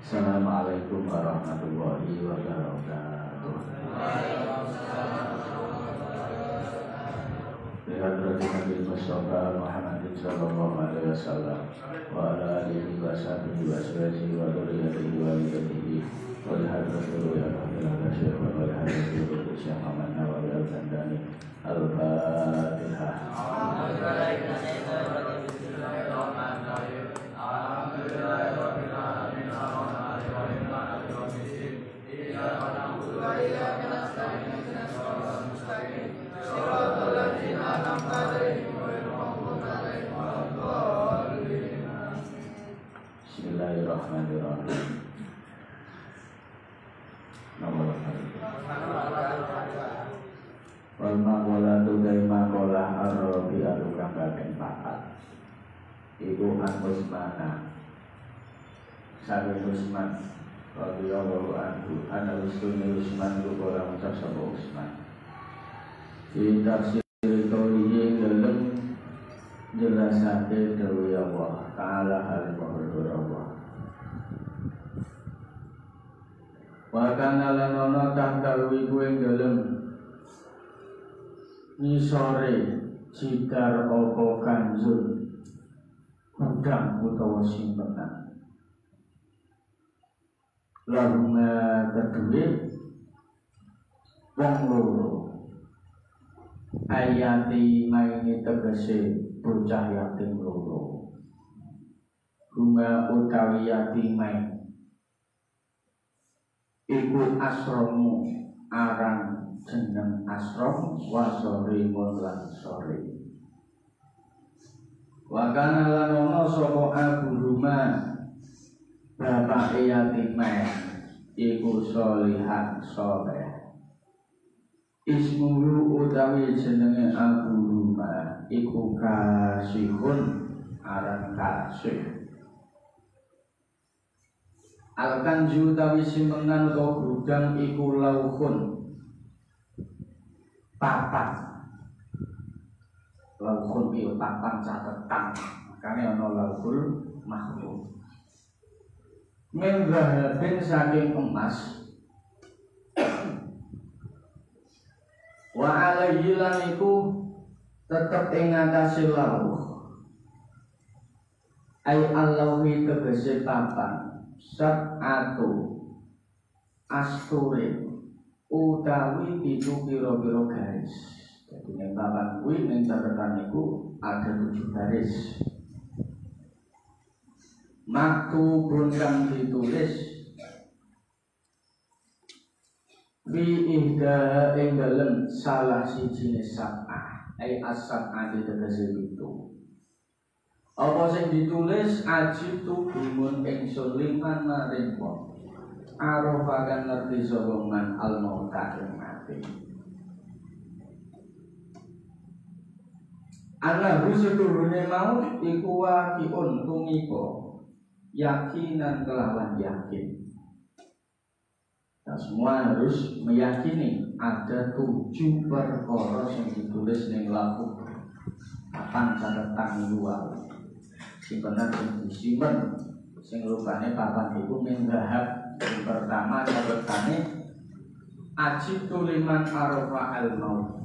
Assalamualaikum warahmatullahi wabarakatuh. Bihadrati Nabi Mustafa Muhammad sallallahu alaihi wasallam wa ala alihi wa sahbihi wa ashabihi wa dzurriyyatihi wa walidayhi wa hadratul ya rabbil alamin wa hadratul Syekh Muhammad Nawawi al-Bandani al-Fatihah. Bismillahirrahmanirrahim. Nomor wal maqalatu makolah ar-rabi kang kaping 4. Iku Usmana. Saking Usman radhiyallahu anhu, ana Usman kula ngucap sapa Usman. Tafsir kauli dalam jelasake dawuh Allah Ta'ala al-Qur'an Allah. Wa kana lan ana tahtawi kuwi dalem nisore jidar apa kanjur gudang utawa simpenan. Lalu kedue wong loro ayati maini tegese bocah yatim loro. Bunga utawi yatimai iku asromu aran jeneng asrom wasori lan sore. Wakana lan ono sapa abuhuma bapak yatimai iku solihan soleh. Ismulu utawi jenenge abuhuma iku kasihun aran kasih. Al-kanju utawi simpenan utawa gudang iku lauhun papan. Lauhun iki papan catetan. Makane ana lauhul mahfuz. Min zahabin saking emas. Wa alaihi lan iku tetep ing atase lauh. Ai allahi tegese papan. Sab'atu asturin utawi itu piro-piro garis. Jadi yang papan kuwi ning catatan iku ada 7 garis. Maktubun kang ditulis bi ihda ing dalem salah siji sab'ah ai as-sab'ah tegese itu. Apa sing ditulis ajib tu gumun ingsun liman maring wong arofa kan ngerti sapa man al-mauta ing mati. Ana rusuturune maut iku waqiun tumiba yakinan kelawan yakin. Kita semua harus meyakini ada 7 perkara yang ditulis ning lauh papan catatan luar. Simpenan sing disimpen sing rupane papan iku min zahab. Yang pertama catetane ajib tuliman arafa al maut.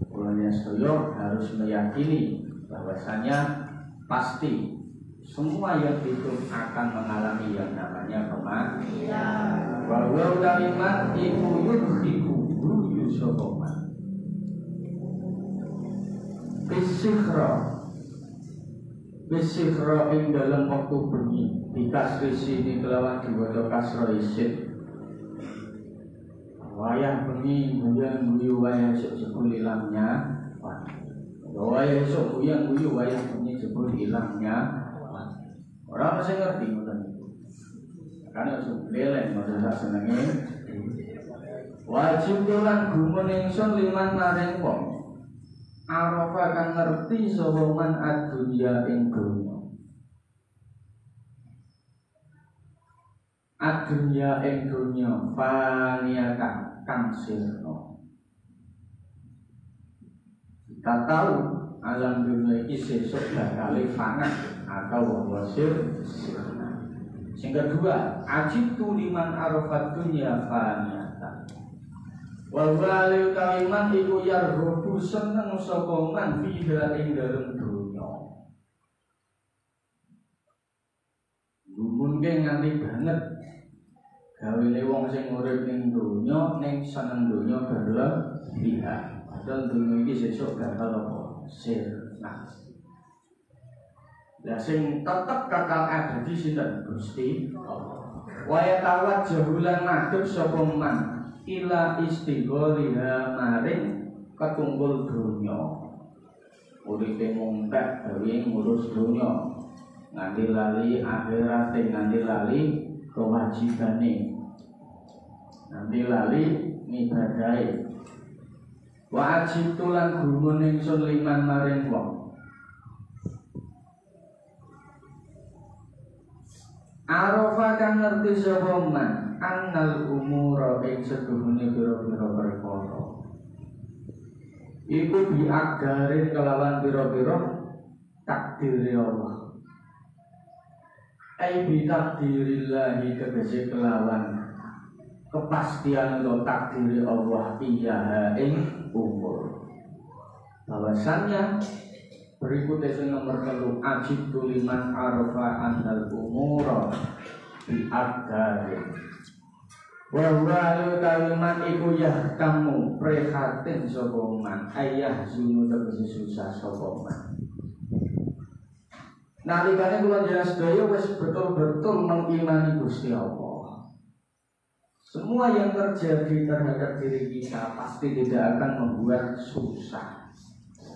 Ulama sedaya harus meyakini bahwasanya pasti semua yang hidup akan mengalami yang namanya kematian. Wa huwa kalimat iku yudhiku yusoman. Bisikhra ing dalam waktu bengi dikasri sini kelawan diwaca kasra isin. Wayah bengi guyu wayah esuk jebul ilangnya. Wayah esuk guyu wayah bengi jebul ilangnya. Orang masih ngerti ngoten niku. Karena esuk lelen model sak senenge. Wajib lan gumun ingsun liman maring wong arafa kan ngerti sapa man ad-dunya ing donya. Ad-dunya ing donya faniyatan kang sirna. Kita tahu alam dunia ini sesuk bakal fana atau wasir Sing kedua, ajibtu liman arafat dunya faniyatan. Wa wali kaliman iku yarhubu seneng sapa man fiha ing dalem dunya. Mungkin nganti banget gawene wong sing urip ning dunya ning seneng dunya berlebihan. Padahal dunya iki sesuk bakal apa? Sirna. Lah sing tetep kakal abadi sinten Gusti Allah. Wa yatawajjahu lan madhep sapa man ila istigholiha maring ketumpul dunya. Uripe mungkak gawe ngurus dunya. Nganti lali akhirat, nganti lali kewajibane. Nganti lali ngibadahe. Wa ajibtu lan gumun ingsun liman maring wong Arafa kang ngerti sapa man annal umura ing seduhune pira-pira perkara. Iku diagarin kelawan pira-pira takdir Allah. Ai bi takdirillah tegese kelawan kepastian lo takdir Allah iya ing umur. Bahwasannya berikutnya sing nomor 3 ajib tuliman arafa annal umura bi aqdari wa huwa kalimat iku ya kamu prihatin sapa man ayah zunu tegese susah sapa man. Nalikane kula jelas daya wis betul-betul mengimani Gusti Allah. Semua yang terjadi terhadap diri kita pasti tidak akan membuat susah.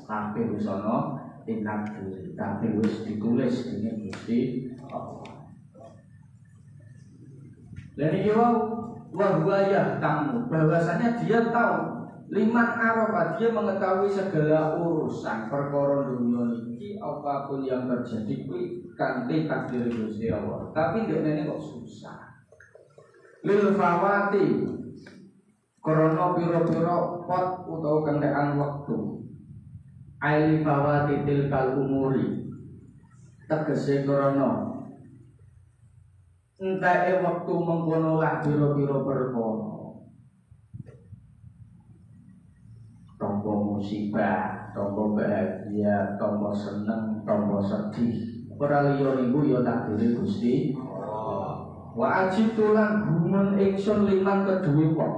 Tapi wis ana tinakdir, tapi wis ditulis dengan Gusti Allah. Dan ini wahwayah tamu, bahwasanya dia tahu liman arafah, dia mengetahui segala urusan perkara dunia ini, apapun yang terjadi kanthi takdir Gusti Allah. Tapi ini kok susah. Lil fawati krana pira-pira pot utawa kentekan wektu. Aili fawati tilkal umuri tegese krana entae wektu mengkono lah pira-pira perkara. Tombo musibah, tombo bahagia, tombo seneng, tombo sedih. Ora liya niku ya takdir Gusti Allah. Wa ajibtu lan gumun ingsun liman kedue wong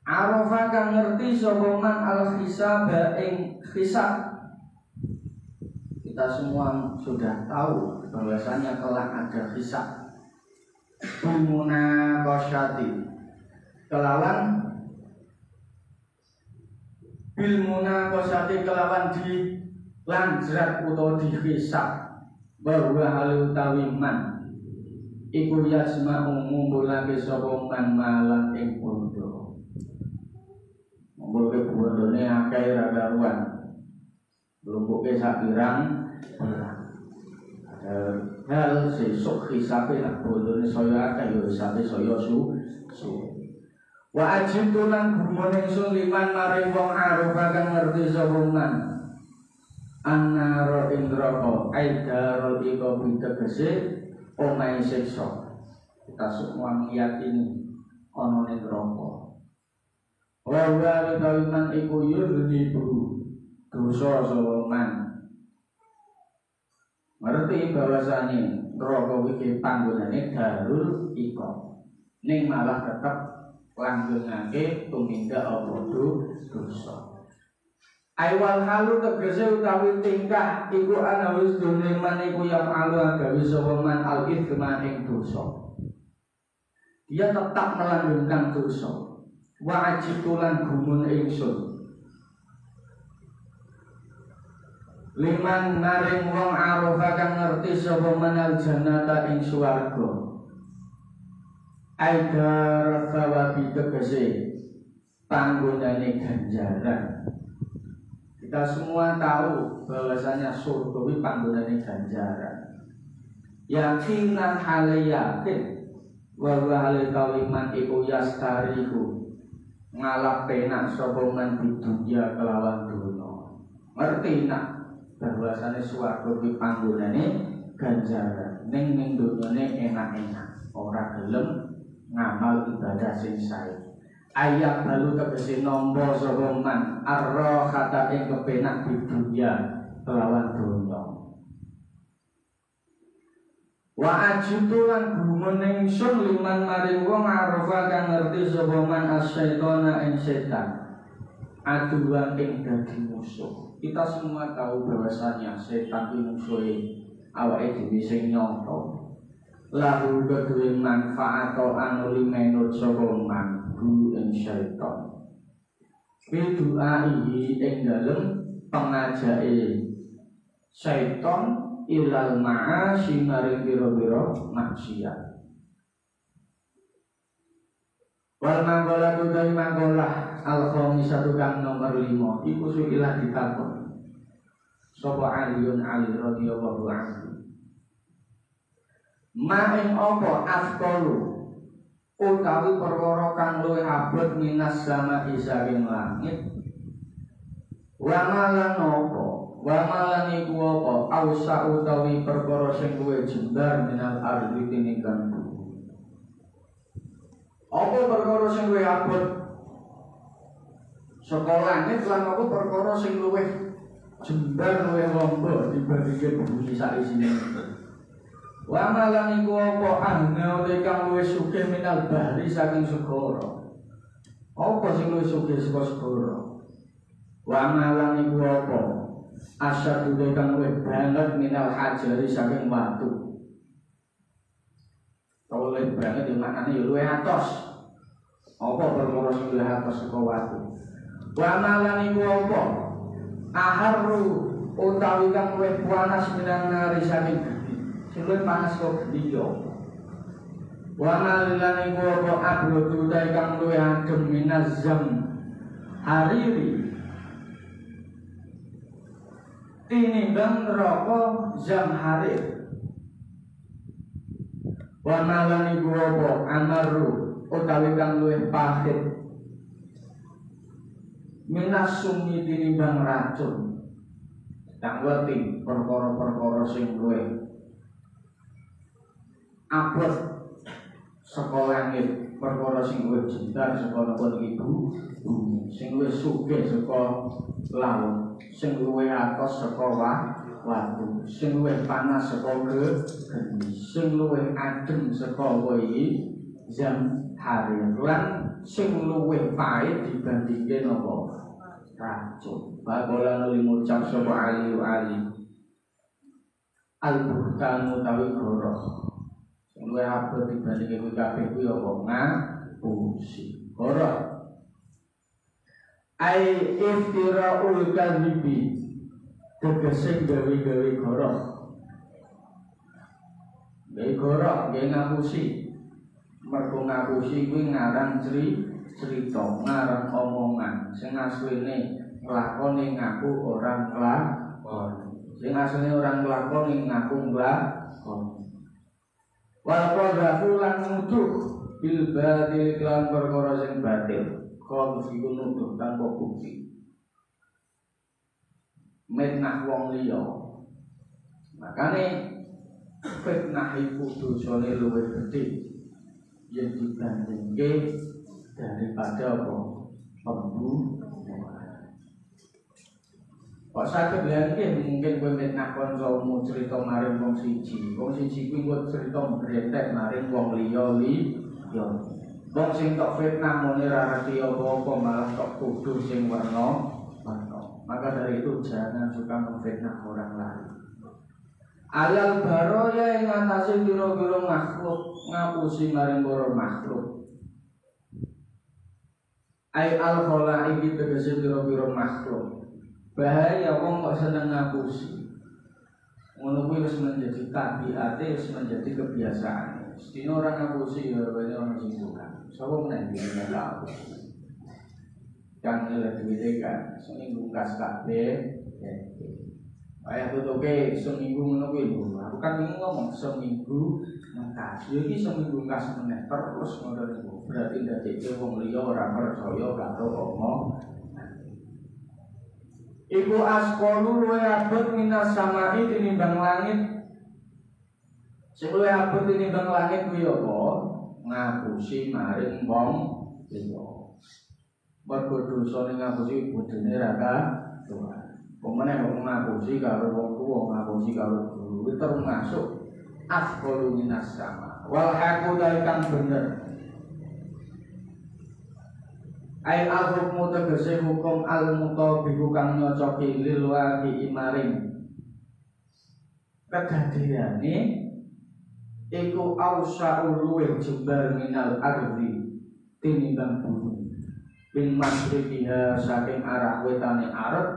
Arafa kang ngerti sapa man al-hisab ing hisab. Kita semua sudah tahu bahwasanya telah ada hisab. Bumuna qasyati. Kelawan bilmuna qasyati kelawan di lanjrat utawa di hisab. Bahwa hal utawi man iku yasma'u ngumpulake sapa man malan ing bondo. Ngumpulke bondone akeh ra karuan. Lumpuke sak pirang hal sesuk hisabe nak bondone saya akeh yo hisabe saya su. Wa ajibtu lan gumun ingsun liman maring wong arufa kang ngerti sapa man annaro indraka aidarul iqabi tegese omahe siksa. Kita semua meyakini ana ning neraka. Wa wa kaliman iku yurnibu dosa sapa man. Ngerti bahwasane neraka iki panggonane darul iqab. Ning malah tetep langgengake tumindak apa dosa. Aiwal halu tegese utawi tingkah iku ana wis dene man iku yang alu agawe sapa man al-ithma ing dosa. Dia tetap melanggengkan dosa. Wa ajitulan gumun ingsun liman maring wong arafa kang ngerti sapa man al-jannata ing swarga. Aidar thawabi tegese panggonane ganjaran. Kita semua tahu bahwasanya surga itu panggonane ganjaran. Yakinan hale yakin wa hale kaliman iku yastariku ngalap penak sapa man di dunya kelawan donya. Ngerti nak bahwasanya surga itu panggonane ganjaran ning dunyane enak-enak, ora gelem ngamal ibadah sing sae. Ayat balu tegese nampa sapa man arrohata ing kepenak di dunya kelawan donya. Wa ajitu lan gumun ingsun liman maring wong arofa kang ngerti sapa man asyaitona ing setan. Aduan ing dadi musuh. Kita semua tahu bahwasanya setan itu musuhe awake dhewe sing nyata. Lahu kedue manfaat anu limenut sapa man hu ing syaitan. Bidu'aihi ing dalem pengajake syaitan ilal ma'asyi maring biro-biro maksiat. Wal manggola tudai manggola al-khamisatu kang nomor 5 iku suilah ditakon sapa Aliun Ali radhiyallahu anhu. Ma ing apa afqalu utawi perkara kang luwih abot minas sama saking langit. Wa malan apa? Wa malan iku apa? Ausa utawi perkara sing luwih jembar minal ardi tinimbang bumi. Apa perkara sing luwih abot saka langit lan apa perkara sing luwih jembar luwih lomba dibandingke bumi sak isine. Wa malan iku apa ana kang luwih sugih minal bahri saking segara. Apa sing luwih sugih saka segara? Wa malan iku apa asyadu kang luwih banget minal hajari saking watu. Kalau luwih banget maknane ya luwih atos. Apa perkara sing luwih atos saka watu? Wa malan iku apa aharu utawi kang luwih panas minang nari saking gedi. Sing luwih panas kok gedi yo. Wa malan iku apa abrodu utawi kang luwih adem minazam hariri tinimbang neraka zamharir. Wa malan iku apa amaru utawi kang luwih pahit minas sumi tinimbang racun. Tak ngerti perkara-perkara sing luwih abot saka langit, perkara sing luwih jembar saka ibu bumi, sing luwih sugih saka laut, sing luwih atos saka watu, sing luwih panas saka geni, sing luwih adem saka wayi jam hari, lan sing luwih pahit dibandingke napa racun. Bagola nuli ngucap sapa ali al-buhtanu tawi goroh sing luwih abot dibandingke kuwi kabeh kuwi apa ngapusi goroh. Ai iftira'ul kadhibi tegese gawe-gawe goroh. Gawe goroh gawe ngapusi. Mergo ngapusi kuwi ngaran cerita, ngaran omongan. Sing asline nglakoni ngaku orang nglakon. Sing asline orang nglakoni ngaku nglakon. Wal qadhafu lan nuduh bil batil lan perkara sing batil. Kon iku nuduh tanpa bukti. Menah wong liya. Makane fitnah iku dosane luwih gedhe yang dibandingke daripada apa? Pembunuhan. Kok saged lha iki mungkin kowe fitnah kancamu cerita maring wong siji. Wong siji kuwi kok cerita mbrentek maring wong liya liya. Wong sing tok fitnah muni ra ngerti apa-apa malah tok tuduh sing warna. Maka dari itu jangan suka memfitnah orang lain. Alal baroya ing atase pira-pira makhluk ngapusi maring para makhluk. Ai al khalaiki tegese pira-pira makhluk. Bahaya wong kok seneng ngapusi. Ngono kuwi wis menjadi tabiate, wis menjadi kebiasaan. Dino orang ngapusi ya banyak orang sibuk. Sapa meneh iki ngapusi. Kan lebih kan seminggu kas kabeh. Ayah tutuke seminggu ngono kuwi lho. Aku kan ngomong seminggu ngekas. Ya iki seminggu ngekas meneh terus ngono lho. Berarti dadekne wong liya ora percaya karo omong. Iku asqalu luwih abot minas samai tinimbang langit. Sing luwih abot tinimbang langit kuwi apa? Ngapusi maring wong liya. Mergo dosane ngapusi bodhone ra karuan. Pemene wong ngapusi karo wong tuwa, ngapusi karo guru, itu termasuk afqalu minas sama. Wal haqu kang bener. Ai al-hukmu tegese hukum al-mutabiqu kang nyocoki lil waqi maring kedadiane iku ausa'ul luwih jembar minal ardi tinimbang bumi bin masriqiha saking arah wetane arep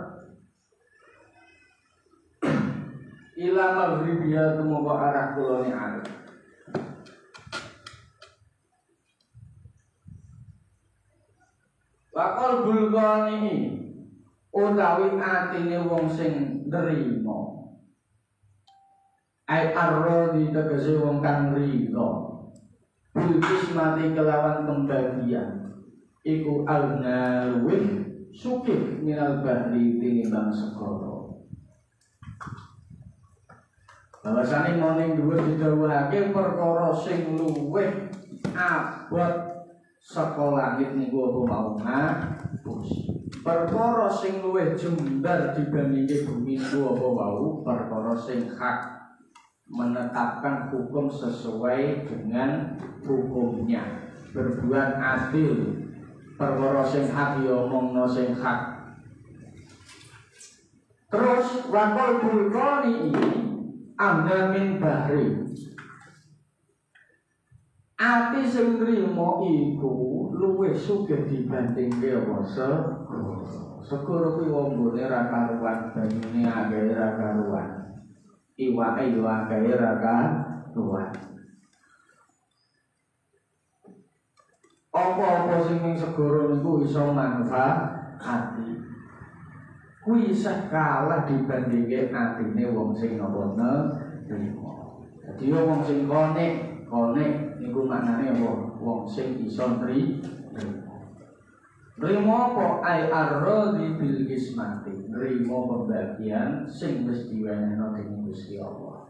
ila maghribiha tumeka arah kulone arep. Wakal bulgani utawi atine wong sing nrimo ai arrodi tegese wong kang rida bilkis mati kelawan pembagian iku alna luwih sugih minal bahri tinimbang segara. Bahwasane moning dhuwur didhawuhake perkara sing luwih abot saka langit niku apa mau ngapus. Perkara sing luwih jembar dibandingke bumi niku apa wau perkara sing hak menetapkan hukum sesuai dengan hukumnya, berbuat adil. Perkara sing hak ya omongno sing hak. Terus wakal bulkoni ini amda min bahri. Ati sing nrimo iku luwih sugih dibandingke apa segara kuwi wombone ra karuan, banyune akeh ra karuan, iwake yo akeh ra karuan. Apa-apa sing ning segara niku iso manfaati. Kuwi isih kalah dibandingke atine wong sing napa nrimo. Dadi wong sing konek niku maknane apa? Wong sing iso nrimo apa ai arrodi bil kismati. Nrimo pembagian sing wis diwenehno dening Gusti Allah.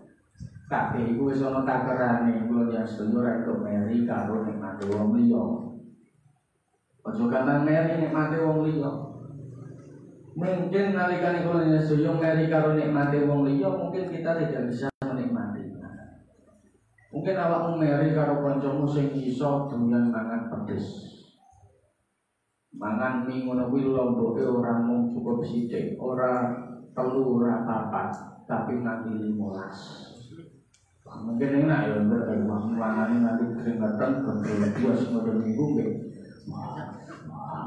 Kabeh iku wis ana takerane, kula yen sedaya ora entuk meri karo nikmate wong liya. Aja gampang meri nikmate wong liya. Mungkin nalikane kula yen sedaya meri karo nikmate wong liya, mungkin kita tidak bisa menikmati. Mungkin awakmu meri karo kancamu sing iso doyan mangan pedes. Mangan mie ngono kuwi lomboke ora mung cukup sithik, ora telu ora papat, tapi nganti 15. Mungkin enak ya berarti mangane nanti keringetan kontrol bias model minggu nggih.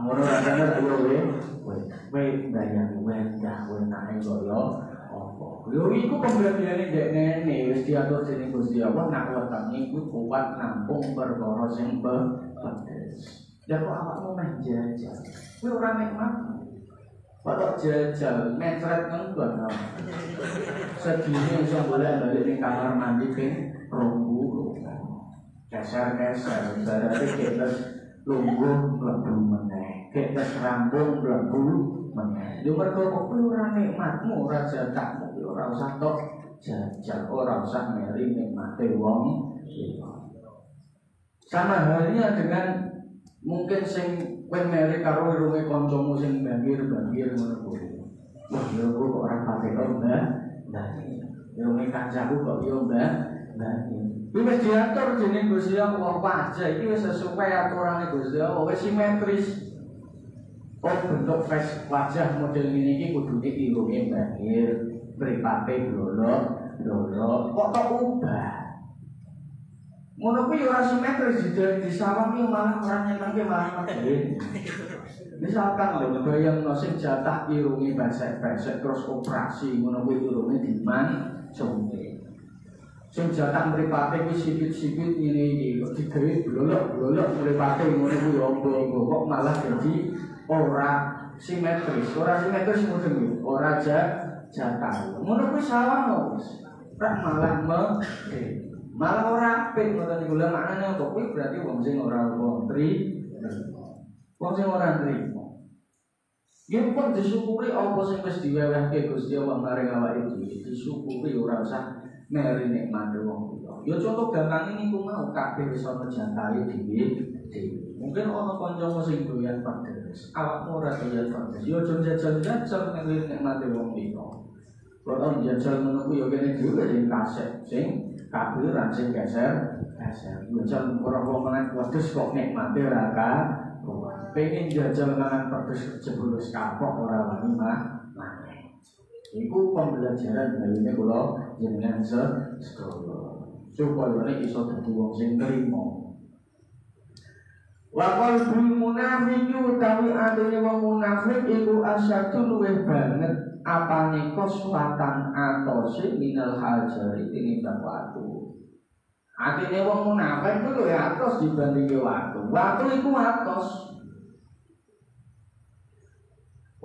Ngono rasane tak kowe bayang wendah wenake kok yo apa. Lho iku pembagiane dekne wis diatur dening Gusti Allah nak wetenge iku kuat nampung perkara sing pedes. Ya kok awakmu meh jajal. Kuwi ora nikmat. Padahal jajal mencret nggon. Sedine iso bolak-balik ning kamar mandi ping 20. Keser-keser berarti kita lungguh mlebu meneh. Kita rambung mlebu meneh. Yo mergo kuwi ora nikmatmu, ora jatahmu, ora usah tok jajal, ora usah meri nikmate wong liya. Sama halnya dengan mungkin sing kowe meri karo irunge kancamu sing banjir-banjir ngono kuwi. Wah, yo kok ora pate mbah. Nah, irunge kancaku kok yo mbah. Kuwi wis diatur dening Gusti Allah wajah iki wis sesuai aturane Gusti Allah, wis simetris. Oh, bentuk face wajah model ngene iki kudune irunge banjir, mripate blolok. Kok tok ubah? Ngono kuwi ora simetris di sawang iki malah ora nyenengke malah medhen. Misalkan lho bayangno sing jatah irunge besek-besek terus operasi ngono kuwi irunge diman jombe. Sing jatah mripate kuwi sipit-sipit ngene iki kok digawe blolok-blolok mripate ngono kuwi ombo-ombo kok malah dadi ora simetris. Ora simetris mudeng ora jatah. Ngono kuwi sawang wis. Ora malah medhen. Malah ora apik ngoten niku lha maknane kok kuwi berarti wong sing ora kontri. Wong sing ora nrimo. Yen pun disyukuri apa sing wis diwewehke Gusti Allah maring awake dhewe, disyukuri ora usah meri nikmate wong liya. Ya contoh gampang niku mau kabeh wis ana jantahe dhewe. Mungkin ana kancamu sing doyan pedes, awakmu ora doyan pedes. Ya aja jajal-jajal meri nikmate wong liya. Kalau jajal menunggu ya kene dhewe sing kasih, sing kabiran sing geser. Jajal ora menang pedes kok nikmate ora ka. Pengen jajal mangan pedes jebul wis kapok ora wani mah. Iku pembelajaran dalile kula jenengan sedaya. Supaya nek iso dadi wong sing trima. Wa qalbul munafiqi utawi atine wong munafik iku asyadu luwih banget apane koswatan atose minal hajari tinimbang watu. Atine wong munafik iku luwih atos dibandingke watu. Watu iku atos.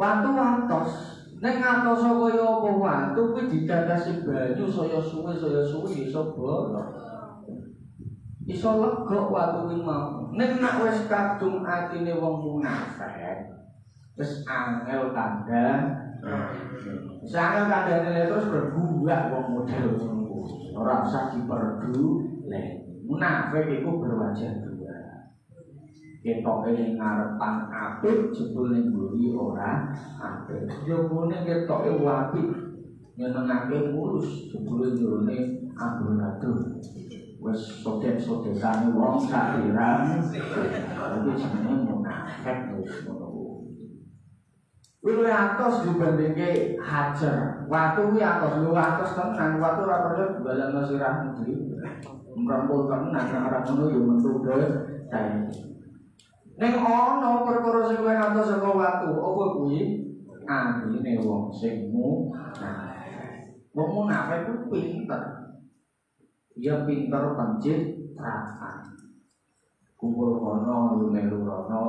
Watu atos, nek atos kaya apa watu kuwi didadasi banyu saya suwe iso bolong. Iso lega watu kuwi mau. Nek nak wis kadung atine wong munafik, wis angel kandhane. Sangat kandhane terus berbuak wong model ngono. Ora usah diperdu. Munafik iku berwajah ketoke ning ngarepan apik jebul ning mburi ora apik. Jebule ketoke apik nyenengake mulus jebule njrone amburadul. Wis sodet-sodetane wong sakirang iki jenenge munafik wis ngono. Kuwi atos dibandingke hajar. Watu kuwi atos lho atos tenan, watu ora perlu dibalangno sirahmu dhewe. Mrempul tenan ora ngono ya metu dae. Ning ana perkara sing luwih atos saka watu, apa kuwi? Ambine wong sing munafik. Wong munafik ku pinter. Ya pinter pencitraan. Kumpul kono yo melu rono,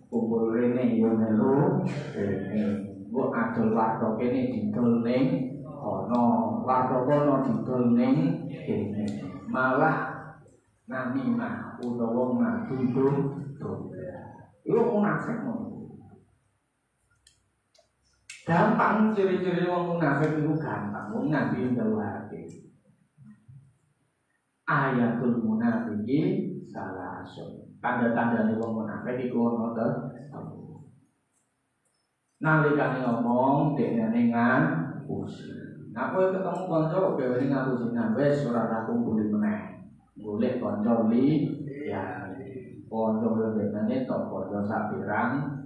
kumpul rene yo melu rene. Mbok adol warta kene didol ning kono, warta kono didol ning kene. Malah namimah utawa ngadu itu munafik gampang ciri-ciri wong munafik itu gampang wong nabi ndawuhake ayatul munafiqi salasun tanda-tandane wong munafik iku ono to nalikane ngomong dekne ngapusi nah kowe ketemu kanca dhewe ngapusi wis ora tak kumpuli meneh golek kanca ya pondok lebihnya atau pondok sapirang.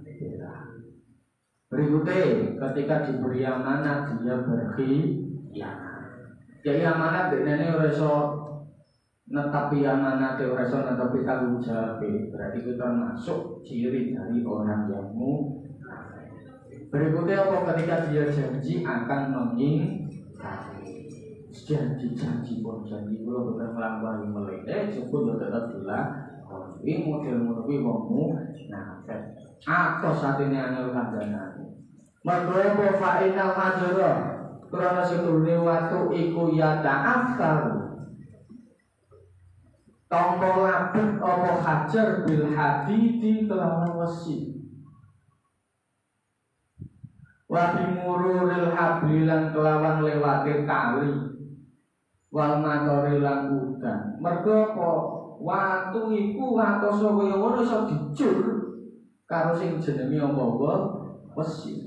Berikutnya, ketika diberi amanat dia berkhianat. Jadi amanat ini reso netapi amanat reso netapi tanggung jawab. Berarti itu termasuk ciri dari orang yang munafik. Berikutnya apa ketika dia janji akan mengingkari. Janji pun janji kalau bukan melampaui melek, cukup tetap jelas. Ini model kuwi wong munafik. Atos satine angel kandhane. Mergo fa inal hajara. Krana sedurunge watu iku ya ta'affar. Tompo labet apa hajar bil hadidi kelawan wesi. Wa bimururil hablilan kelawan lewate tali. Wal matori lan udan. Mergo apa watu iku atos kaya ngono iso dicur karo sing jenenge apa wesi.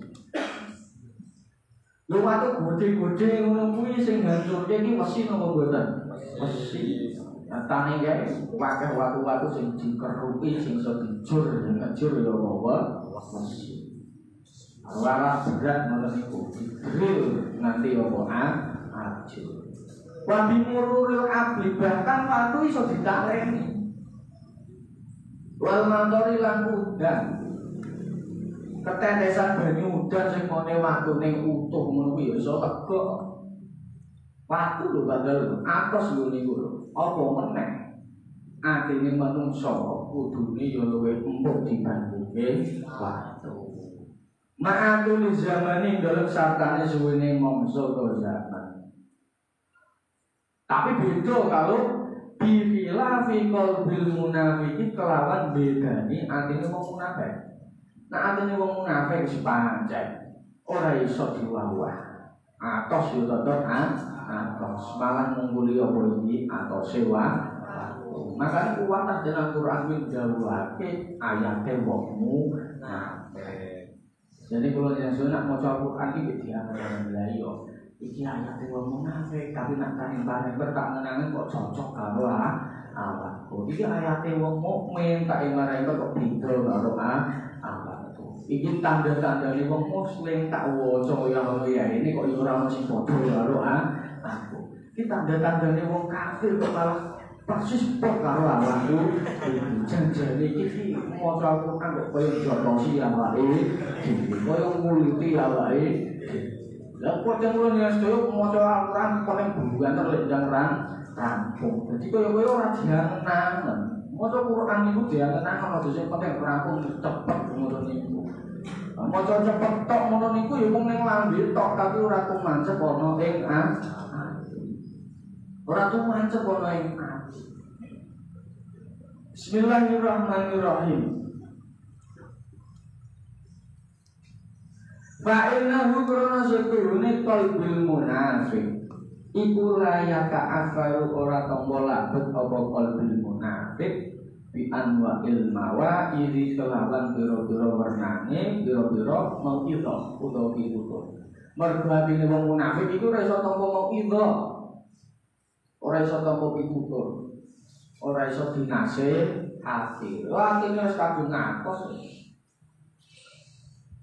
Lho watu gede-gede ngono kuwi sing hancurke iki wesi napa mboten? Wesi. Nyatane kae akeh watu-watu sing dikerupi sing iso dicur, ngejur ya apa wesi. Ora berat ngono niku. Drill nanti apa ajur. Wabi mururil abli bahkan watu iso ditaleni. Wal mantori lan udan. Ketetesan banyu udan sing mone watune utuh ngono kuwi iso lega. Watu lho padahal atos lho niku lho. Apa meneh? Atine manungsa kudune ya luwih empuk dibandingke watu. Ma'atuli zamani dalam sartane suwene mangsa to zaman. Tapi beda kalau bifilafi qalbil munafiqi kelawan bedani atine wong munafik. Nah atine wong munafik wis pancen ora iso diwawah. atos yo tetep atos malah ngungkuli apa iki atose waktu. Makane kuwatah dalam Quran kuwi dawuhake ayate wongmu nate. Jadi kalau yang sunat maca Quran iki diamelan lha iya iki ayate wongmu nate tapi nak bareng tak ngenangen kok cocok karo awakku. Iki ayate wong mukmin tak imarahi kok beda karo awakku. Iki tanda-tandane wong muslim tak waca ya ini kok ora ono sing padha karo aku. Iki tanda-tandane wong kafir kok malah persis padha karo awakku. Janjane iki maca Al-Qur'an kok koyo jotosi awake, koyo nguliti awake. Lah kok jangan ya sedaya maca Al-Qur'an paling bulan terus ndang rampung. Jadi kaya ora diangen-angen. Maca Quran niku diangen-angen aja sing penting rampung cepet ngono niku. Maca cepet tok ngono niku ya mung ning lambe tok tapi ora tumancep ana ing ati. Ora tumancep ana ing ati. Bismillahirrahmanirrahim. Fa innahu qurana sakurune qalbil munafiq iku layaka afaru ora tombo labet apa qalbil munafiq bi anwa'il mawa'idhi kelawan biro-biro wernane biro-biro mau'idhah utawa pitutur. Mergo atine wong munafik iku ora iso tampa mau'idhah, ora iso tampa pitutur, ora iso dinasehati. Wah atine wis kadung ngatos.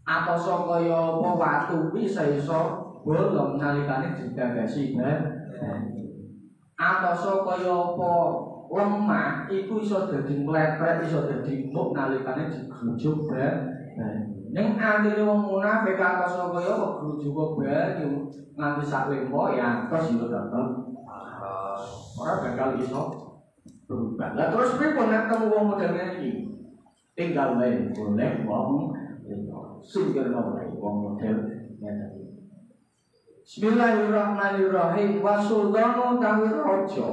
Atos kaya apa watu bisa iso bolong nalikane digagasi atos kaya apa lemah iku iso dadi mlepret iso dadi mbok nalikane digrujuk ning atine wong munafik atos kaya apa grujuk banyu nganti sak lempo ya atos yo tetep ora bakal iso berubah. Lah terus pripun nek temu wong model iki tinggal wae golek wong singkir wae wong model ngene. Bismillahirrahmanirrahim. Wasultanu tawi raja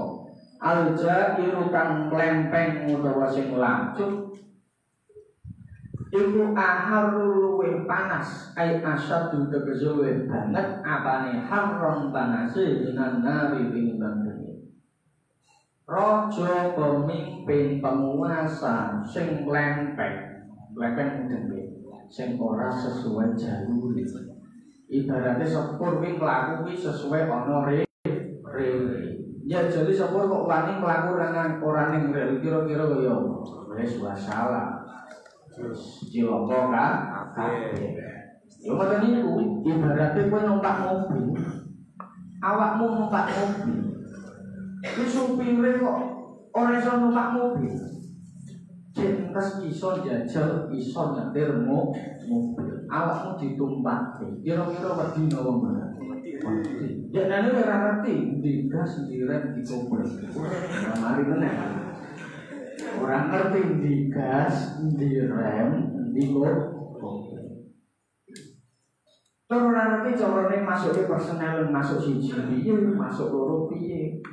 al-jairu kang lempeng utawa sing lancut iku aharu luwih panas ai asyadu tegese luwih banget apane haram panase dinan nari tinimbang geni. Raja pemimpin penguasa sing lempeng gede sing ora sesuai jalur. Ibaratnya sepur kuwi mlaku kuwi sesuai ana rel. Ya jadi sepur kok wani mlaku ora ning rel kira-kira kaya wis salah. Wis cilaka kan? Ya ngoten niku ibaratnya kowe numpak mobil. Awakmu numpak mobil. Ki supire kok ora iso numpak mobil. Cintas iso jajal iso nyetir mobil. Awakmu ditumpake kira-kira wedi napa mboten? Ya nane ora ngerti digas direm dikobel. Mari meneh. Ora ngerti digas direm dikobel. Terus ora ngerti carane masuke personel masuk siji piye, masuk loro piye.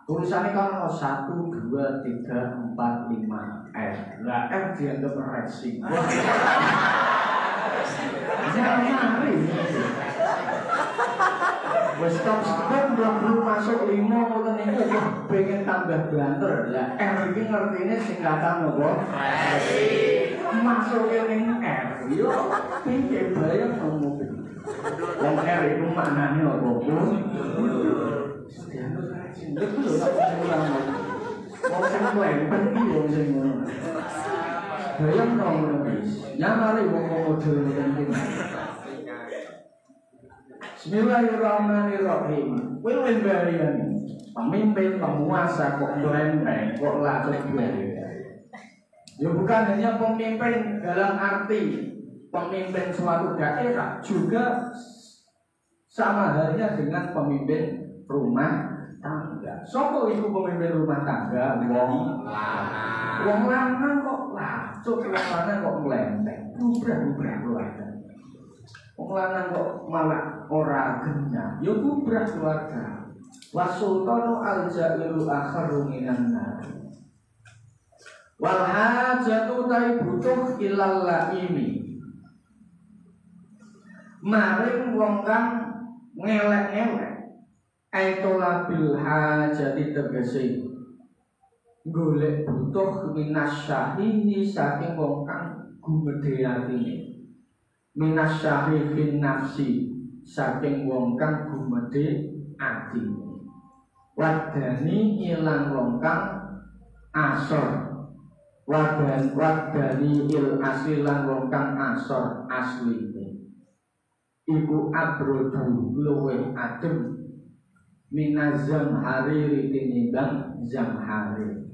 Tulisannya kan 1, 2, 3, 4, 5 F. Lah F dianggap racing. Jangan wes stop belum masuk 5 ngoten niku pengen tambah banter. Lah R iki ngertine singkatan nopo? Masuk ning R. Yo piye bayang mobil. Wong R iku maknane apa, Bu? Itu lho tak pulang. Wong sing lempeng iki wong sing ngono. Bayang ngono wis. Nyamare wong model ngoten iki. Bismillahirrahmanirrahim. Kowe wis bayang pemimpin penguasa kok lempeng, kok lacet bae. Ya bukan hanya pemimpin dalam arti pemimpin suatu daerah, juga sama halnya dengan pemimpin rumah tangga. Sopo iku pemimpin rumah tangga? Wong lanang. Wong lanang kok lacut, wong lanang kok mlenteng. Bubrah keluarga. Wong lanang kok malah ora genah. Ya bubrah keluarga. Wasultanu al-jairu akharu minan nar. Wal hajatu tai butuh ilal laimi. Maring wong kang ngelek-ngelek aitola bil hajati tegese golek butuh minasyahihi saking wong kang gumedhe atine minasyahihin nafsi saking wong kang gumedhe atine wadani ilang wong kang asor wadani il asilan wong kang asor asline iku abrodu luwih adem minazam hariri tinimbang zamhariri.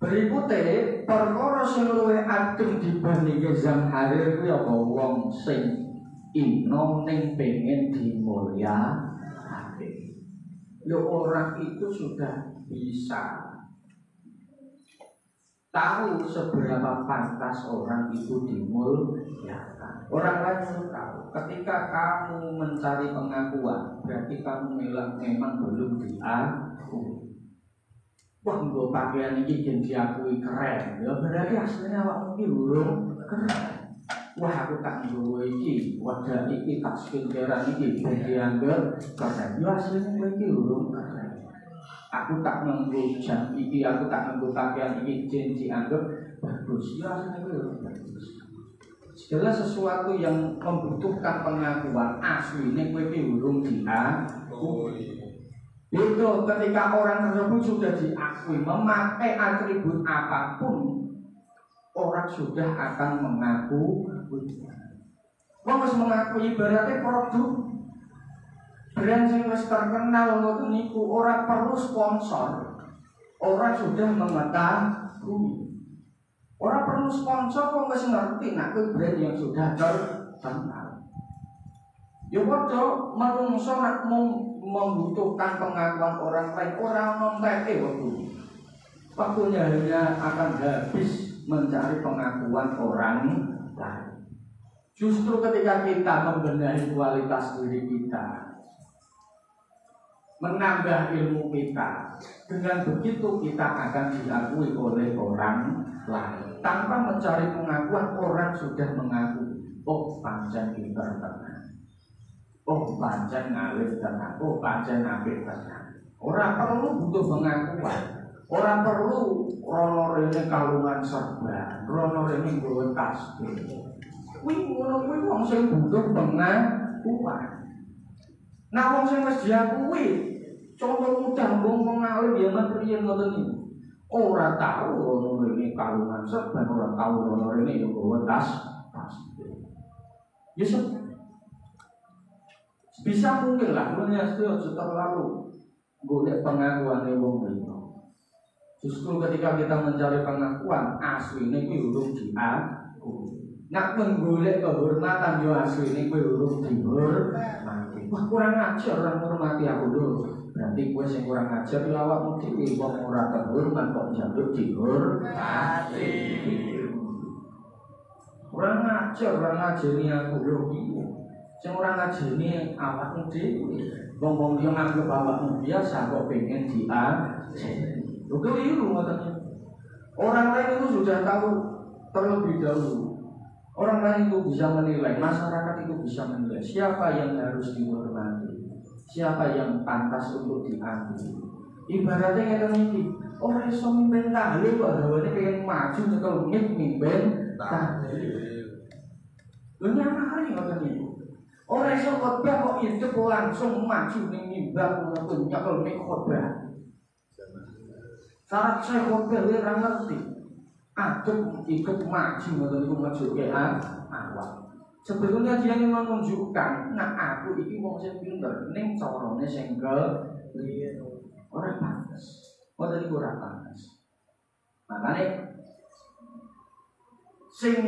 Berikutnya perkara sing luwih adem dibandingke zamharir kuwi apa wong sing inom ning pengen dimulyakake. Yo orang itu sudah bisa tahu seberapa pantas orang itu dimuliakan. Orang lain tahu. Ketika kamu mencari pengakuan, berarti kamu memang belum diakui. Wah, nggo pakaian iki jen diakui keren. Ya berarti aslinya awakmu iki urung keren. Wah, aku tak nggo iki, wadah iki tak skincarean iki ben dianggep keren. Ya aslinya kowe iki urung keren. Aku tak nganggo jam iki, aku tak nganggo pakaian iki jen dianggep bagus. Ya aslinya kowe urung bagus. Segala sesuatu yang membutuhkan pengakuan aslinya kowe iki urung diakui. Itu ketika orang tersebut sudah diakui memakai atribut apapun, orang sudah akan mengaku. Wong wis mengakui ibaratnya produk brand sing wis terkenal ngoten niku ora perlu sponsor. Orang sudah mengetahui. Ora perlu sponsor kok wis ngerti nek brand yang sudah terkenal. Ya padha manungsa nek membutuhkan pengakuan orang lain, orang mempercayai waktunya hanya akan habis mencari pengakuan orang lain. Justru ketika kita membenahi kualitas diri kita, menambah ilmu kita, dengan begitu kita akan diakui oleh orang lain. Tanpa mencari pengakuan, orang sudah mengaku, oh pancen pinter tenan. Oh pancen ngalir tenan, oh pancen apik tenan. Ora perlu butuh pengakuan. Ora perlu rono rene kalungan serban, rono rene nggawa tasbih. Kuwi ngono kuwi wong sing butuh pengakuan. Nah wong sing wis diakui, contoh mudah wong ngalir ya mentriyen ngoten iki. Ora tahu rono rene kalungan serban, ora tahu rono rene nggawa tasbih. Ya bisa mungkin lah, punya sudah terlalu golek pengakuan wong liya. Justru ketika kita mencari pengakuan, asline kuwi urung diakui. Nek menggolek kehormatan yo asline kuwi urung dihormati. Wah kurang ajar orang menghormati aku lho. Berarti kowe sing kurang ajar yo awakmu dhewe wong ora terhormat kok njaluk dihormati. Kurang ajar orang ngajeni aku lho piye. Sing ora ngajeni awakmu dhewe. Wong-wong yo nganggep awakmu biasa kok pengen diajeni. Lho keliru ngoten. Orang lain itu sudah tahu terlebih dahulu. Orang lain itu bisa menilai, masyarakat itu bisa menilai siapa yang harus dihormati, siapa yang pantas untuk diakui. Ibaratnya ngene iki, ora iso mimpin tahlil kok dawane pengen maju nyekel mimpin tahlil. Lho nyamane ngoten iki. Ora iso khotbah kok hidup langsung maju ning mimbar ngono nyekel khotbah. Syarat saya khotbah ora ngerti. Adem ikut maju ngoten niku majuke awak. Sebetulnya dia ingin menunjukkan, nah aku iki wong sing pinter ning carane sing keliru. Ora pantes. Ngoten niku ora pantes. Makane sing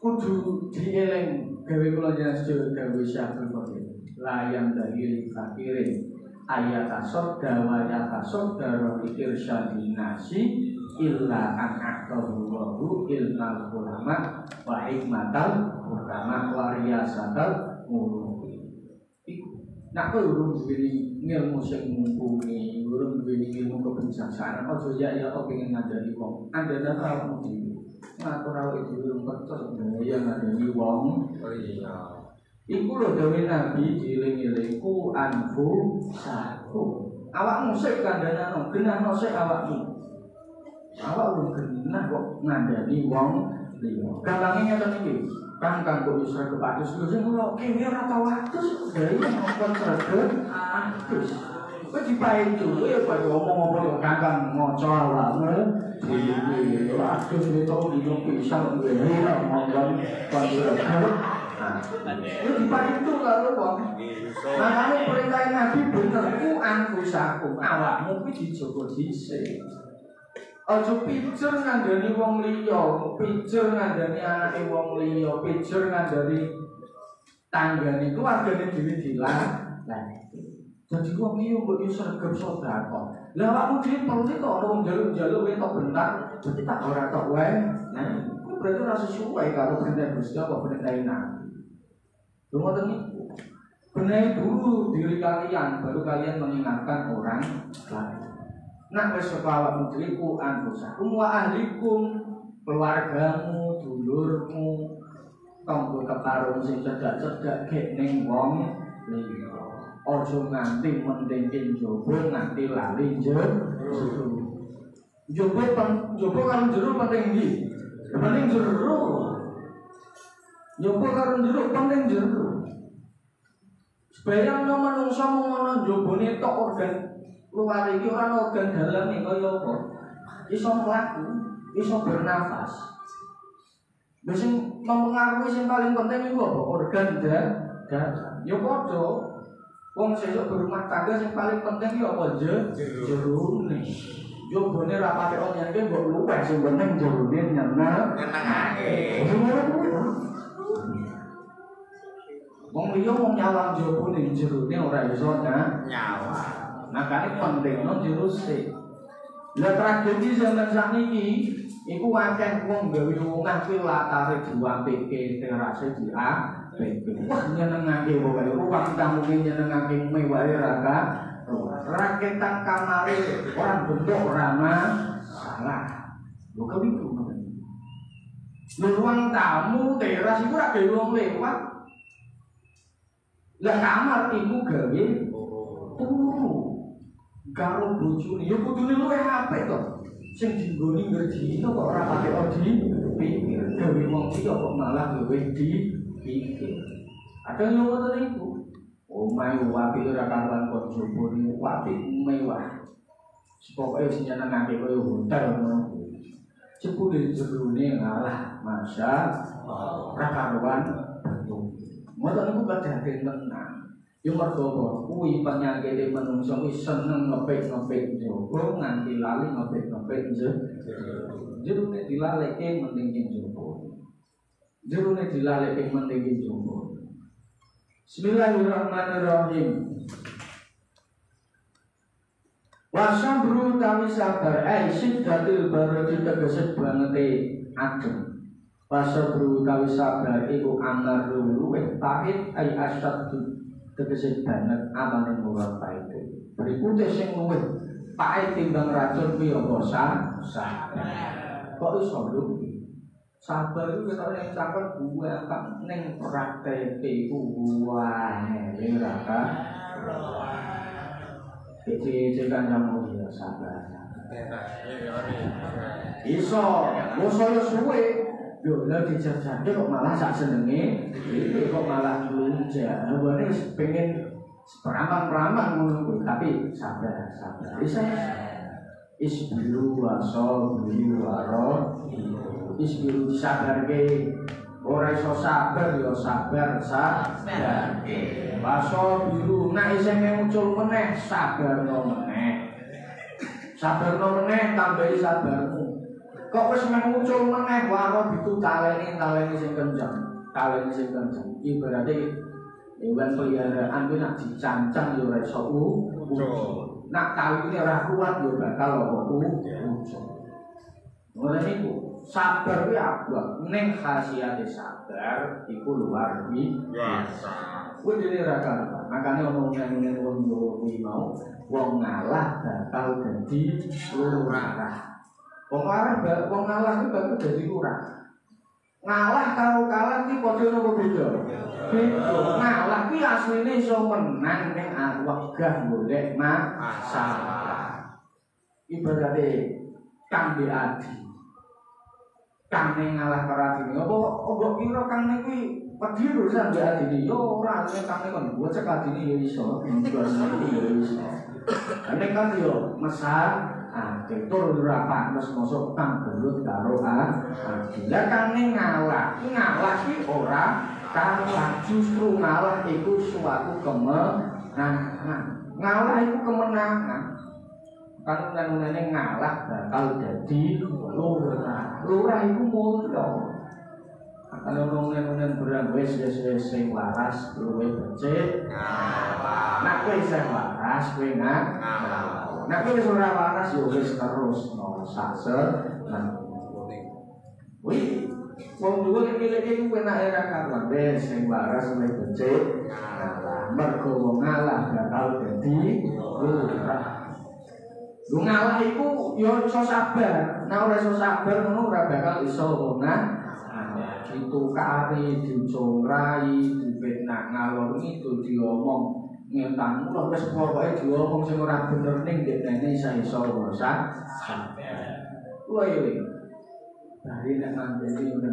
kudu dieling gawe kula jenengan sedaya gawe Syaikhul Qadir. Layang dari fakirin ayat asodda wa ayat asodda rohikir syadinasi illa an'aktahulahu ilmal ulama wa hikmatal ulama wa riyasatal muluki. Nak kowe urung duweni ilmu sing mumpuni, urung duweni ilmu kebijaksanaan, aja ya kok pengen ngajari wong. Andana awakmu dhewe. ngatur awake dhewe percaya daya ngadeni wong liya. Iku lho dawuh Nabi dieling-eling ku anfusakum. Awakmu sik kandhane genahno sik awakmu. Awak genah kok ngandani wong liya. Gampangé ngeten iki. Kan kanggo isra kepatus lho sing kula kene ora tau atus dari ngomong sregep atus. Kok dipaitu ya kok ngomong apa yo kakang maca awakmu. Iki atus itu dino pisang ngene ngomong kon sregep. Itu dipaitu karo wong. Makane perintah Nabi bener ku anfusakum awakmu kuwi dijogo dhisik. Aja pijer ngandani wong liya, pijer ngandani anake wong liya, pijer ngandani tanggane keluargane dhewe dilalek. Dadi wong liya mbok yo sregep sedekah. Lah awakmu dhewe perlu to ono njaluk-njaluk tok bentar, dadi tak ora tok wae. Nah, kuwi berarti ora sesuai karo perintah Gusti apa perintah Nabi. Lho ngoten niku. Benahi dulu diri kalian, baru kalian mengingatkan orang lain. Nak wis awakmu dhewe ku anfusakum wa ahlikum, keluargamu, dulurmu, tangga keparung sing cedhak-cedhak gek ning wong liya. Aja nganti mending njaba nganti lali njero. Njaba karo njero penting ndi? Penting njero. Njaba karo njero penting njero. Sebayangno manungsa mung ana njabane tok organ luar iki ora organ dalem kaya apa? Iso mlaku, iso bernafas. Lha sing mempengaruhi sing paling penting iku apa? Organ dalam. Ya padha wong sesuk berumah tangga sing paling penting ya apa? Jerone. Jobone ra patek nyake mbok luweh sing penting jerone nyenengake. Wong liya mung nyawang jobone jerone ora iso nyawang. Makanya penting non dirusik. Lah tragedi zaman sakniki iku akeh wong gawe omah kuwi latare diwapike terase diapike. Wah nyenengake pokoke ruang tamune nyenengake mewah raka. Raketan kamare orang bentuk ramah salah. Lho kuwi ngono. Ruang tamu teras iku ora gawe wong lewat. Lah kamar iku gawe turu. Karo bojone ya kudune luwih apik to. Sing dinggoni ngerjino kok ora pakai dipikir. Gawe wong iki kok malah luwih dipikir. Ada yang ngoten iku. Omahe apik ora karuan kok jobone apik mewah. Pokoke sing nyenengake kaya hotel ngono. Cepule jerone ngalah masa ora karuan. Ngoten niku kadang tenan. Yo mergo kuwi penyakit manungsa wis seneng ngepek-ngepek njaba nganti lali ngepek-ngepek jerone dilaleke mending njaba. Jerone dilaleke mending njaba. Bismillahirrahmanirrahim. Wasabru kami sabar siddatil barati tegese bangete adem. Wasabru kami sabar iku amar luwih pahit asaddu tegese banget amane murah paite. Berikute sing luwih pahit timbang racun kuwi apa sabar. Kok iso lho? Sabar iku ketone cakep buwe apa ning prakteke iku wae neraka. Iki kancamu ya sabar. Iso, musuh suwe. Yo lha dijajake kok malah sak senenge, iki kok malah lunjak. Ngene wis pengen peraman-peraman ngono kuwi, tapi sabar. Bisa. Isbiru wa sabru wa rahi. Isbiru sabarke. Ora iso sabar yo sabar sabarke. Baso biru nek isih muncul meneh sabarno meneh. Sabarno meneh tambahi sabarmu. Kok wis muncul meneh waro itu taleni sing kenceng. Taleni sing kenceng. Ibarate hewan peliharaan kuwi nek dicancang yo ora iso muncul. Nek taline ora kuat yo bakal muncul. Ngono niku. Sabar kuwi abot. Ning khasiate sabar iku luar biasa. Kuwi dene ra karuan. Makane omong-omong wong Jawa kuwi mau wong ngalah bakal dadi lurah. Wong ngalah kuwi baku dadi kurang. Ngalah karo kalah iki padha napa beda? Beda. Ngalah kuwi asline iso menang ning wegah golek masalah. Ibarate kang adi. Kang ngalah karo adine. Apa mbok kira kang kuwi wedi urusan mbek adine? Yo ora, kang kon buat cek adine yo iso, yo iso. Nek kan yo mesar tur ora pantes mosok kang gelut karo lah kang ngalah ki ora kalah, justru ngalah iku suatu kemenangan. Ngalah iku kemenangan. Kan nang-nang ngalah bakal dadi lurah. Lurah iku mulya. Kalau nong-nong berang wis sing waras luwe becik ngalah. Nek kowe sing waras kowe ngalah. Nek kowe wis ora waras yo wis terus sase nang kuwi. Wong duwe iki penake ra karuan wis sing waras luwe becik ngalah. Mergo wong ngalah bakal dadi lurah. Lu ngalah iku yo iso sabar. Nek ora iso sabar ngono ora bakal iso ditukari, dicongrai, difitnah ngalor itu diomong ngetang mulo wis pokoke diomong sing ora bener ning dekne iso bosan sabar. Kuwi iki. Bari nek mandiri ngono.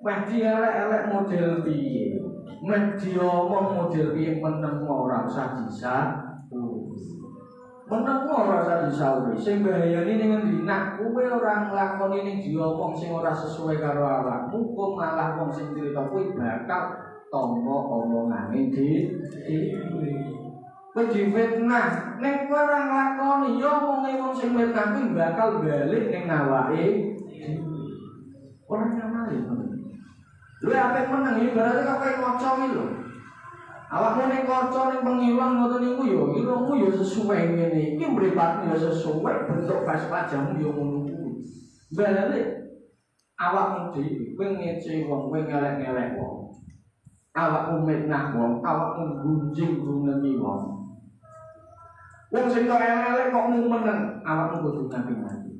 Wah elek-elek model piye? Nek diomong model piye meneng ora usah meneng ora usah disauri. Sing bahayane ning endi? Nak kowe ora nglakoni ning diomong sing ora sesuai karo awakmu, kok malah wong sing crita kuwi bakal tampa omongane dhewe. Kowe difitnah, nek kowe ora nglakoni ya omonge wong sing fitnah kuwi bakal balik ning awake dhewe. Ora nyamali. Lha apik meneng iki berarti kok kowe maca iki lho. Awakmu ning kaca ning pengilang ngoten niku yo ilmumu yo sesuai ngene iki mripatmu yo sesuai bentuk pas-pajamu yo ngono kuwi. Balik awakmu dhewe kowe ngece wong kowe ngelek-ngelek wong. Awakmu mitnah wong, awakmu gunjing-gunengi wong. Wong sing kok elek-elek kok mung meneng, awakmu kudu ngati-ngati.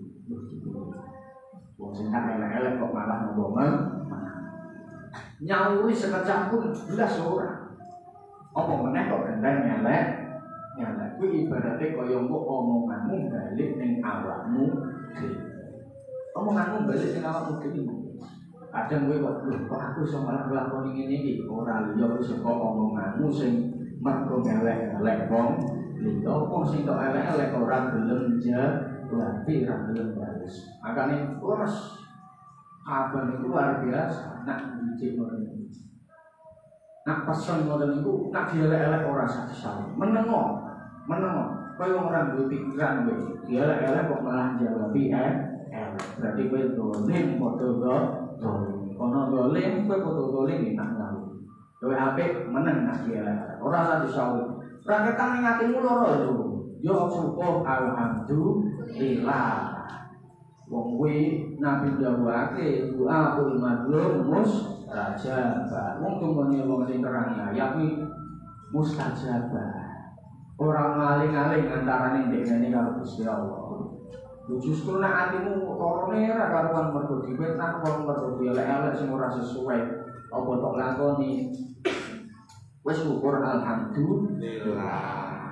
Wong sing elek-elek kok malah ngomong nyauri sekejap pun jelas ora. Apa meneh kok gendeng nyelek kuwi ibarate kaya omonganmu balik ning awakmu dhewe. Omonganmu balik ning awakmu dhewe. Kadang kowe kok aku iso malah nglakoni ngene iki ora liya saka omonganmu sing mergo ngelek-elek wong liya wong sing kok elek-elek ora gelem berarti ora gelem baris. Makane terus abang itu luar biasa nak dicek ngoten. Nak pesan ngoten niku nak dielek-elek ora usah disawi. Menengo. Kowe wong ora duwe pikiran kowe. Dielek-elek kok malah jawabi berarti kowe dolim padha dolim. Kono dolim kowe padha dolim nak ngalu. Kowe apik meneng nak dielek-elek. Ora usah disawi. Ora ketang ning atimu loro lho. Yo syukur alhamdulillah. Wong kuwi Nabi dawuhake du'aul madlum mustajabah. Wong tumone wong sing terang ayat kuwi mustajabah. Ora ngaling-aling antarane ndekne karo Gusti Allah. Justru nek atimu korone ora karuan mergo difitnah, mergo dielek-elek sing ora sesuai apa tok lakoni. Wis syukur alhamdulillah.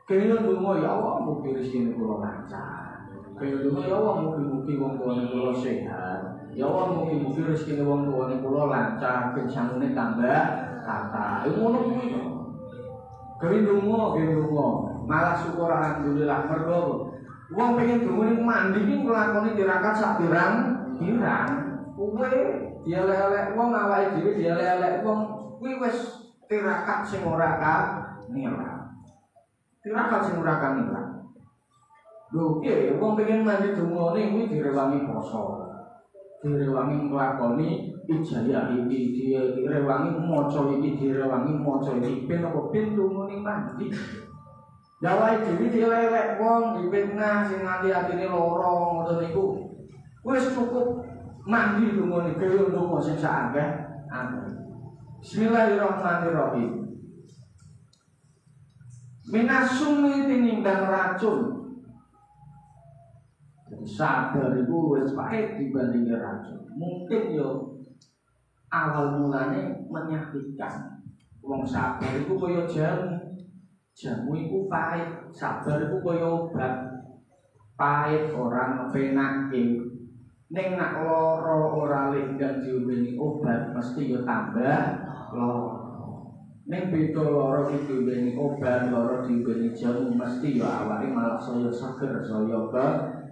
Kene ndonga ya Allah mugi rezeki kula lancar. Kaya dulu ya Allah mugi-mugi wong tuane kula sehat. Ya Allah mugi-mugi rezekine wong tuane kula lancar, ben sangune tambah kata. Iku ngono kuwi. Kaya donga, malah syukur alhamdulillah mergo wong pengen donga niku mandi ki nglakoni tirakat sak pirang-pirang. Kowe dielek-elek wong awake dhewe dielek-elek wong kuwi wis tirakat sing ora kanira. Tirakat sing ora kanira. Lho piye wong pengen mandi dongane kuwi direwangi poso. Direwangi nglakoni ijayah iki, direwangi maca iki, direwangi maca iki ben apa ben dongane mandi. Jawae dhewe dilelek wong dipitnah sing nganti atine lara ngoten niku. Wis cukup mandi dongane kaya ndonga sing sak akeh. Bismillahirrahmanirrahim. Minasumi tinimbang racun. Jadi sabar itu wis pahit dibanding racun. Mungkin yo awal mulane menyakitkan. Wong sabar itu kaya jamu. Jamu itu pahit, sabar itu kaya obat. Pahit orang ngepenake. Ning nak lara ora lenggan diombeni obat mesti yo tambah lara. Ning beda lara diombeni obat, lara diombeni jamu mesti yo awake malah saya seger, saya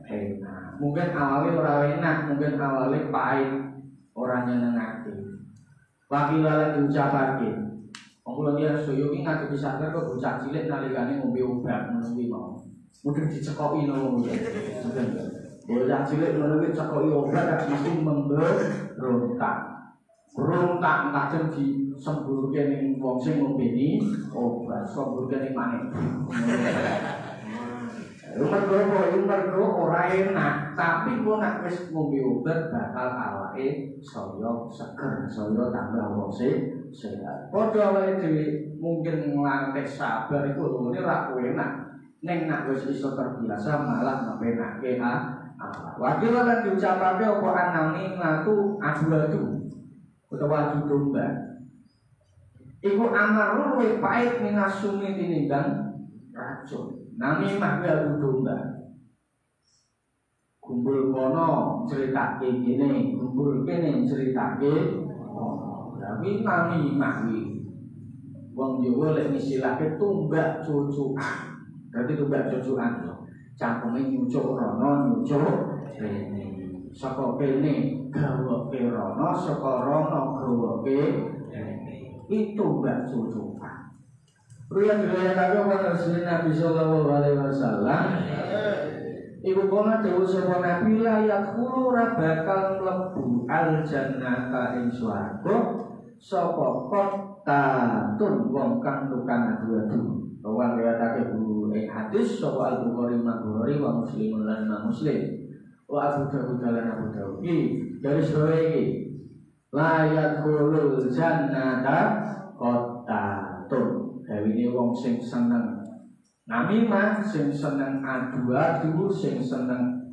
enak. Mungkin awalnya ora enak, mungkin awalnya pahit, orang nyenengake. Wakilalan diucapake. Wong kula dia soyo iki ngadepi sadar kok bocah cilik nalikane ngombe obat ngono kuwi mau. Mungkin dicekoki ngono kuwi. Bocah cilik ngono kuwi cekoki obat mesti memberontak. Berontak kadang disemburke ning wong sing ngombeni obat, semburke ning maneh. Umur ora enak, tapi kok nak wis ngombe obat bakal awake saya seger, saya tambah wong sehat. Padha wae dhewe mungkin nglantek sabar iku ngene ra enak. Ning nak wis iso terbiasa malah ngepenake wakil lan diucapake apa anane ngatu adu-adu utawa adu domba. Iku amar luwih pahit minasumi tinimbang racun. Nami mah adu domba. Kumpul kono ceritake kene, kumpul kene ceritake. Tapi nami mah wi. Wong Jawa lek isilahke tumbak cucukan. Berarti tumbak cucukan lho. Cangkeme nyucuk rono nyucuk rene. Saka kene gawoke rono, saka rono gawoke rene. Itu tumbak cucukan. Riyan diriwayatake oleh Nabi sallallahu alaihi wasallam. Ibu koma dawuh sapa Nabi la yaqulu bakal mlebu al jannata ing swarga sapa qattatun wong kang tukang adu-adu. Bahwa riwayatake bu hadis sapa Al-Bukhari Bukhari wa Muslim lan Muslim. Wa Abu Dawud lan Abu Dawud. Dari sore iki la yaqulu jannata qattatun. Dawine wong sing seneng namimah, sing seneng adu-adu, sing seneng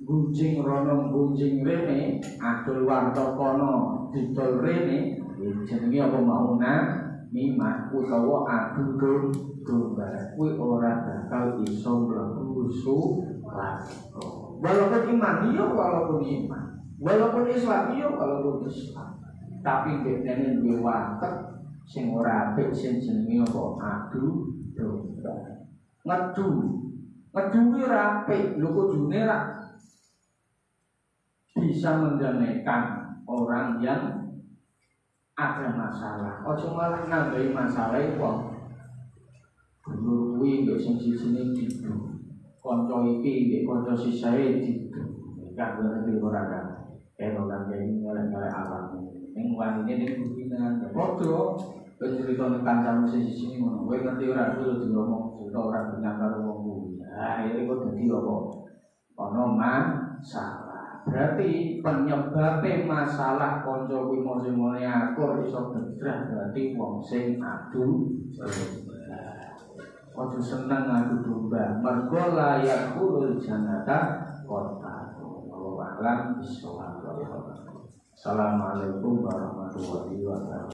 gunjing rono gunjing rene, adol warta kono didol rene, jenenge apa mau namimah utawa adu domba. Kuwi ora bakal iso mlebu swarga. Walaupun iman iya, walaupun iman, walaupun Islam iya, walaupun Islam, tapi bedane duwe watek sing ora apik sing jenenge apa adu domba. Ngedu kuwi ora apik, lho kudune ra bisa mendamaikan orang yang ada masalah. Ojo malah nambahi masalah wong. Dulur kuwi mbek sing sisine didu. Kanca iki mbek kanca sisae didu. Gak ngerti ora kan. Eno nang kene ngelek-ngelek awakmu. Ning wanine ning kuwinan padha cerita ning kancamu sing ngono. Kowe ngerti ora dulu diomong cerita ora benar karo wong kuwi. Akhire kok dadi apa? Ana masalah. Berarti penyebabnya masalah kanca kuwi mosone akur iso bedrah berarti wong sing adu domba. Ojo seneng adu domba. Mergo layak ulul jannata qattatun. Wallahu a'lam bishawab. Assalamualaikum warahmatullahi wabarakatuh.